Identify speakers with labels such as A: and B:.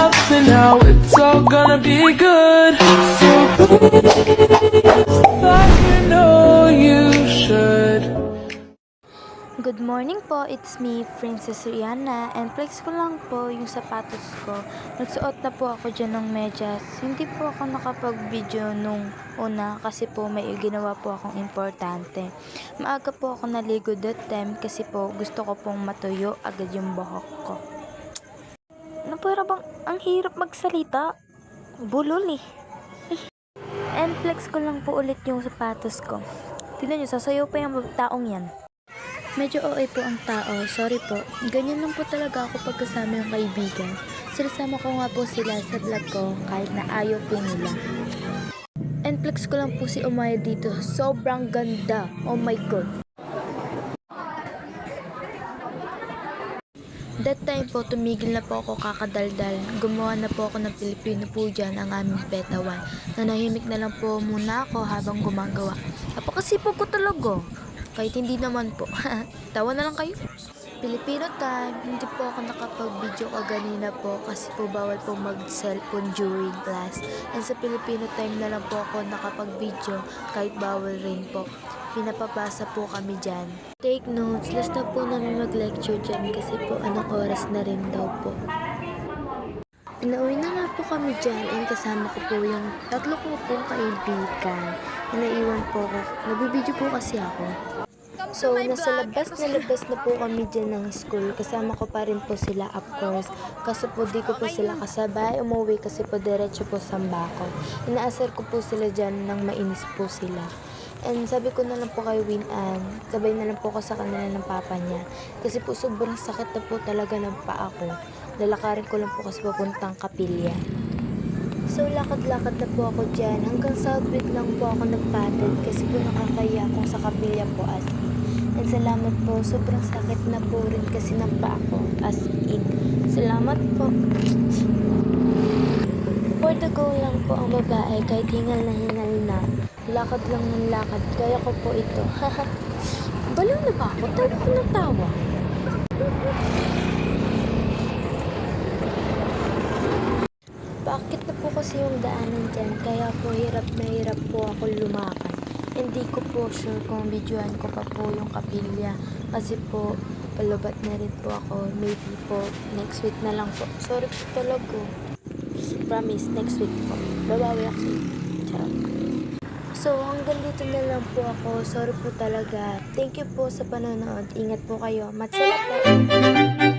A: nothing now, it's all gonna be good. So please, like you know you should.
B: Good morning po, it's me, Princess Rihanna, and flex ko lang po yung sapatos ko. Nagsuot na po ako dyan ng medyas. Hindi po ako nakapag-video nung una kasi po may ginawa po akong importante. Maaga po ako naligo that time kasi po gusto ko pong matuyo agad yung buhok ko. Ano para bang ang hirap magsalita? Bulol eh. And flex ko lang po ulit yung sapatos ko. Tignan nyo, sasayaw pa yung taong yan. Medyo OA po ang tao, sorry po. Ganyan lang po talaga ako pagkasama yung kaibigan. Sinasama ko nga po sila sa vlog ko kahit na ayaw po nila. And flex ko lang po si Umaya dito. Sobrang ganda. Oh my god. That time po, tumigil na po ako kakadaldal. Gumawa na po ako ng Pilipino po dyan ang aming betawan. Nanahimik na lang po muna ako habang gumagawa. Napakasipag ko talaga. Kahit hindi naman po. Tawa na lang kayo. Filipino time, hindi po ako nakapag-video kaganina po kasi po bawal po mag-cellphone during class. And sa Filipino time na lang po ako nakapag-video kahit bawal rin po. Pinapabasa po kami dyan. Take notes, last na po namin mag-lecture dyan kasi po anong oras na rin daw po. Pinauwi na nga po kami dyan and kasama ko po yung tatlo ko pong kaibigan. Naiwan po ako. Nagbibideo po kasi ako. So, nasa labas na po kami dyan ng school. Kasama ko pa rin po sila, of course. Kaso po di ko po sila kasabay umuwi kasi po diretso po sa Bako. Inaasar ko po sila dyan nang mainis po sila. And sabi ko na lang po kay Winan, sabay na lang po ako sa kanila ng papa niya. Kasi po sobrang sakit na po talaga ng paa ko. Lalakarin ko lang po kasi papuntang Kapilya. So, lakad-lakad na po ako dyan. Hanggang Southwick lang po ako nagpatid kasi po nakakaya akong sa Kapilya po as in. And salamat po, sobrang sakit na po rin kasi ng paa ko as in. Salamat po. For the go lang po ang babae kahit hingal na. Lakad lang ng lakad. Kaya ko po ito. Haha. Baliw na ba ako? Tawa ko ng tawa. Bakit na po kasi yung daanan dyan, kaya po hirap na hirap po ako lumakad. Hindi ko po sure kung videoan ko pa po yung Kapilya kasi po palubat na rin po ako. Maybe po next week na lang po. Sorry po talaga. Promise, next week po. Babawi ako. Ciao. So, hanggang dito na lang po ako. Sorry po talaga. Thank you po sa panonood. Ingat po kayo. Matsala po.